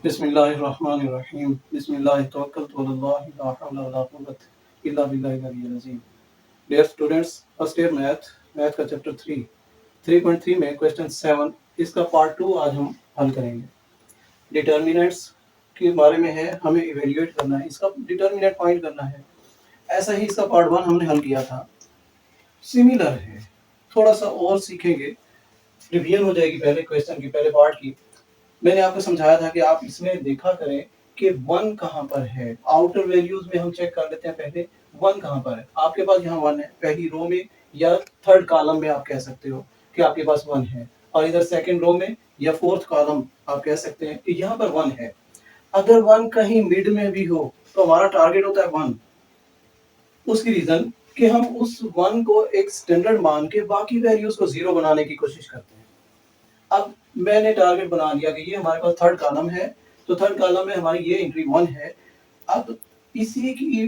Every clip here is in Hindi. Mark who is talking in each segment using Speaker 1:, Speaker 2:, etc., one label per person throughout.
Speaker 1: बिस्मिल्लाहिर्रहमानिर्रहीम बिस्मिल्लाहि तवक्कलतु अलल्लाह ला हौला वला कुव्वता इल्ला बिल्लाहिल अलिय्यिल अज़ीम। Dear students, first year math का चैप्टर 3.3 में क्वेश्चन 7 इसका पार्ट 2 आज हम हल करेंगे। डिटर्मिनेंट्स के बारे में है, हमें इवेल्युएट करना है, इसका डिटर्मिनेंट फाइंड करना है। ऐसा ही इसका पार्ट 1 हमने हल किया था, सिमिलर है, थोड़ा सा और सीखेंगे, रिवीजन हो जाएगी पहले क्वेश्चन की, पहले पार्ट की। मैंने आपको समझाया था कि आप इसमें देखा करें कि 1 कहाँ पर है। आउटर वैल्यूज में हम चेक कर लेते हैं पहले 1 कहाँ पर है। आपके पास यहाँ 1 है, पहली रो में या थर्ड कॉलम में आप कह सकते हो कि आपके पास 1 है, और इधर सेकंड रो में या फोर्थ कॉलम आप कह सकते हैं कि यहाँ पर 1 है। अगर 1 कहीं मिड में भी हो तो हमारा टारगेट होता है 1। उसकी रीजन कि हम उस 1 को एक स्टैंडर्ड मान के बाकी वैल्यूज को 0 बनाने की कोशिश करते हैं। अब मैंने टारगेट बना लिया कि ये हमारे पास थर्ड कॉलम है, तो थर्ड कॉलम में हमारी ये एंट्री 1 है। अब इसी की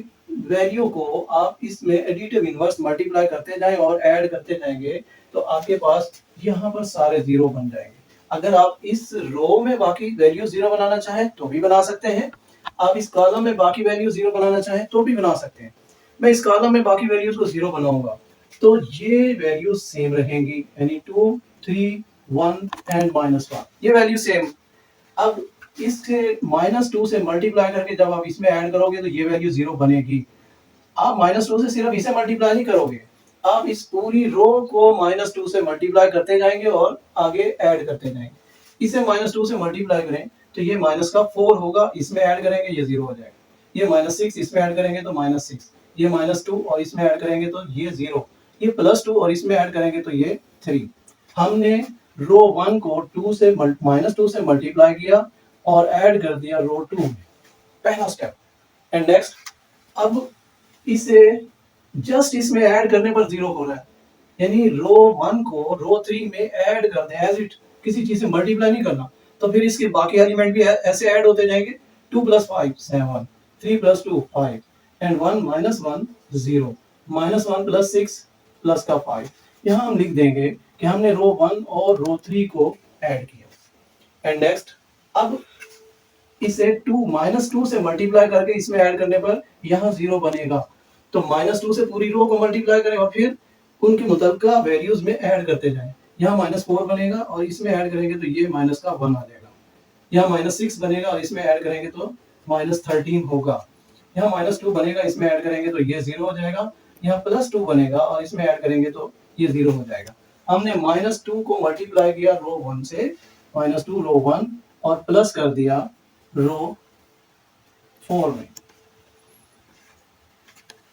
Speaker 1: वैल्यू को आप इसमें एडिटिव इनवर्स मल्टीप्लाई करते जाएं और ऐड करते जाएंगे तो आपके पास यहाँ पर सारे 0 बन जाएंगे। अगर आप इस रो में बाकी वैल्यू 0 बनाना चाहें तो भी बना सकते हैं, आप इस कॉलम में बाकी वैल्यू 0 बनाना चाहें तो भी बना सकते हैं। मैं इस कॉलम में बाकी वैल्यूज को 0 बनाऊंगा तो ये वैल्यू सेम रहेंगी, यानी 2, 3, 1 एंड -1, ये वैल्यू सेम। अब इसके -2 से मल्टीप्लाई करके जब आप इसमें ऐड करोगे तो ये वैल्यू 0 बनेगी। आप -2 से सिर्फ इसे मल्टीप्लाई नहीं करोगे, आप इस पूरी रो को -2 से मल्टीप्लाई करते जाएंगे और आगे ऐड करते जाएंगे। इसे -2 से मल्टीप्लाई करें तो ये -4 होगा, इसमें ऐड करेंगे ये 0 हो जाएगा। ये -6 इसमें ऐड करेंगे तो -6, ये -2 और इसमें ऐड करेंगे तो ये 0, ये +2 और इसमें ऐड करेंगे तो ये 3। हमने रो 1 को 2 से -2 से मल्टीप्लाई किया और ऐड कर दिया रो 2 में, पहला स्टेप। एंड नेक्स्ट, अब इसे जस्ट इसमें ऐड करने पर 0 हो रहा है, यानी रो 1 को रो 3 में ऐड कर दें एज इट, किसी चीज से मल्टीप्लाई नहीं करना। तो फिर इसके बाकी एलिमेंट भी ऐसे ऐड होते जाएंगे, 2 + 5 7, 3 + 2 5 एंड 1 - 1 0, -1 + 6 प्लस का 5। यहाँ हम लिख देंगे कि हमने रो 1 और रो 3 को ऐड किया। एंड नेक्स्ट, अब इसे -2 से मल्टीप्लाई करके इसमें ऐड करने पर यहाँ 0 बनेगा, तो -2 से पूरी रो को मल्टीप्लाई करें और फिर उनके मुताबिक वैल्यूज में ऐड करते जाएं। यहाँ -4 बनेगा और इसमें ऐड करेंगे तो ये -1 आ जाएगा। यहाँ -6 बनेगा और इसमें ऐड करेंगे तो -13 होगा। यहाँ -2 बनेगा, इसमें ऐड करेंगे तो ये 0 हो जाएगा। यहाँ +2 बनेगा और इसमें ऐड करेंगे तो ये 0 हो जाएगा। हमने -2 को मल्टीप्लाई किया रो 1 से, -2 रो 1 और प्लस कर दिया रो 4 में।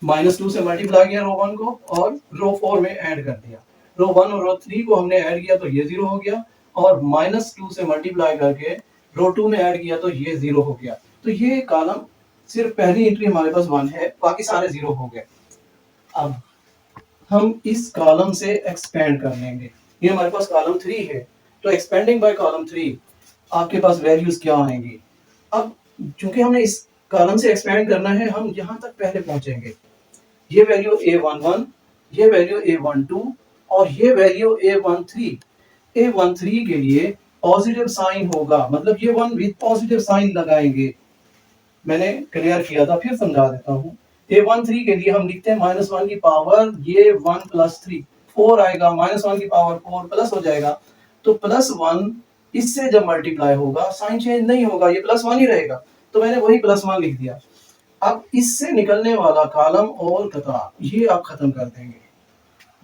Speaker 1: -2 से मल्टीप्लाई किया रो 1 को और रो 4 में ऐड कर दिया। रो 1 और रो 3 को हमने ऐड किया तो ये 0 हो गया, और -2 से मल्टीप्लाई करके रो 2 में ऐड किया तो ये 0 हो गया। तो ये कॉलम सिर्फ पहली एंट्री हमारे पास 1 है, बाकी सारे 0 हो गए। अब हम इस कॉलम से एक्सपेंड कर लेंगे, ये हमारे पास कॉलम 3 है, तो एक्सपेंडिंग बाय कॉलम 3 आपके पास वैल्यूज क्या आएंगी। अब चूंकि हमने इस कॉलम से एक्सपेंड करना है, हम यहां तक पहले पहुंचेंगे। ये वैल्यू A11, ये वैल्यू A12 और ये वैल्यू A13। A13 के लिए पॉजिटिव साइन होगा, मतलब ये 1 विद पॉजिटिव साइन लगाएंगे। मैंने क्लियर किया था, फिर समझा देता हूँ। A13 के लिए हम लिखते हैं -1 की पावर ये 1 + 3 4 आएगा, -1 की पावर 4 प्लस हो जाएगा, तो +1 इससे जब मल्टीप्लाई होगा साइन चेंज नहीं होगा, ये +1 ही रहेगा, तो मैंने वही +1 लिख दिया। अब इससे निकलने वाला कॉलम और कतार ये आप खत्म कर देंगे,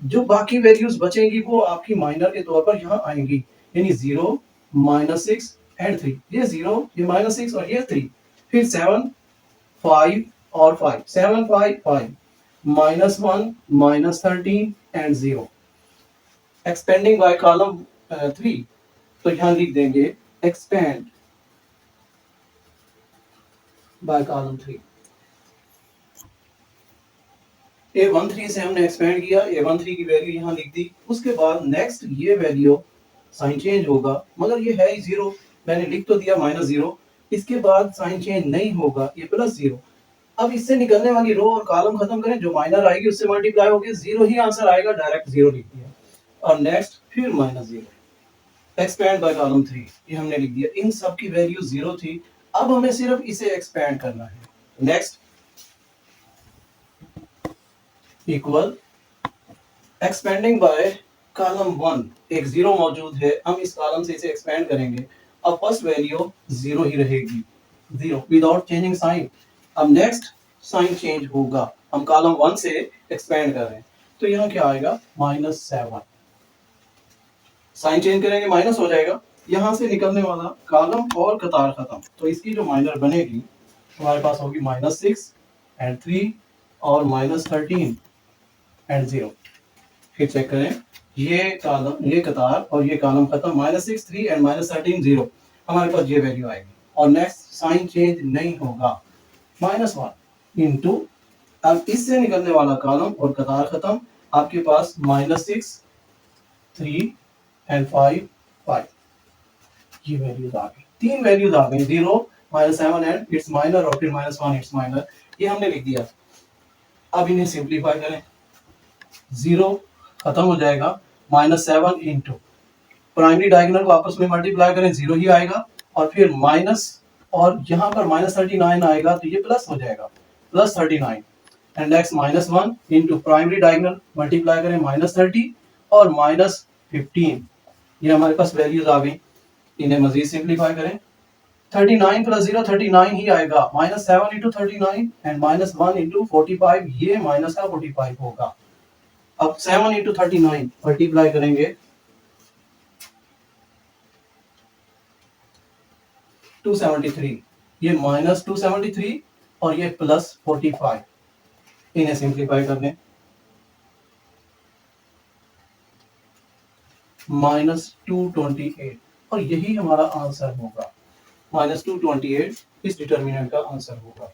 Speaker 1: जो बाकी वैल्यूज बचेंगी वो आपकी माइनर के तौर पर यहाँ आएंगी, यानी 0, -6 एंड 3, ये 0, ये -6 और ये 3, फिर 7, 5 और 5, 7 5 5, -1 -13 एंड 0। एक्सपेंडिंग बाय कॉलम 3, तो यहाँ लिख देंगे एक्सपेंड बाय कॉलम 3। A13 से हमने एक्सपेंड किया, A13 की वैल्यू यहाँ लिख दी। उसके बाद नेक्स्ट ये वैल्यू साइन चेंज होगा, मगर ये है ही 0, मैंने लिख तो दिया -0, इसके बाद साइन चेंज नहीं होगा, ये +0। अब इससे निकलने वाली रो और कॉलम खत्म करें, जो माइनर आएगी उससे मल्टीप्लाई होगी, 0 ही आंसर आएगा, डायरेक्ट 0 लिख दिया। और नेक्स्ट फिर -0, एक्सपेंड बाय कॉलम 3, ये हमने लिख दिया। इन सब की वैल्यू 0 थी, अब हमें सिर्फ इसे एक्सपेंड करना है। Next equal expanding by column 1, एक 0 मौजूद है, हम इस कॉलम से इसे एक्सपेंड करेंगे। अब फर्स्ट वैल्यू 0 ही रहेगी, 0 विदाउट चेंजिंग साइन। अब नेक्स्ट साइन चेंज होगा, हम कॉलम 1 से एक्सपेंड कर रहे हैं, तो यहाँ क्या आएगा -7। साइन चेंज करेंगे माइनस हो जाएगा, यहां से निकलने वाला कॉलम और कतार खत्म, तो इसकी जो माइनर बनेगी हमारे पास होगी -6 एंड 3 और -13 एंड 0। फिर चेक करें, ये कॉलम, ये कतार और ये कॉलम खत्म, -6 3 एंड -13 0, हमारे पास ये वैल्यू आएगी। और नेक्स्ट साइन चेंज नहीं होगा, -1 इंटू, अब इससे निकलने वाला कॉलम और कतार खत्म, आपके पास -6 3 एंड 5 5, ये वैल्यूज आ गई, तीन वैल्यूज आ गई, 0 -7 एंड इट्स माइनर और फिर -1 इट्स माइनर, ये हमने लिख दिया। अब इन्हें सिंपलीफाई करें, 0 खत्म हो जाएगा, -7 इंटू प्राइमरी डायगोनल को आपस में मल्टीप्लाई करें, 0 ही आएगा, और फिर माइनस, और यहाँ पर -39 आएगा तो ये प्लस हो जाएगा, +39 and next -1 into primary diagonal multiply करें, -30 और -15, ये हमारे पास वैल्यूज आ गई। इन्हें मजीद सिंपलीफाई करें, 39 + 0 39 ही आएगा, -7 इंटू 39 एंड -1 इंटू 45, ये माइनस का 45 होगा। अब 7 इंटू 39 मल्टीप्लाई करेंगे, 273, ये -273 और ये +45, इन्हें सिंपलीफाई कर दें, -228, और यही हमारा आंसर होगा, -228 इस डिटर्मिनेंट का आंसर होगा।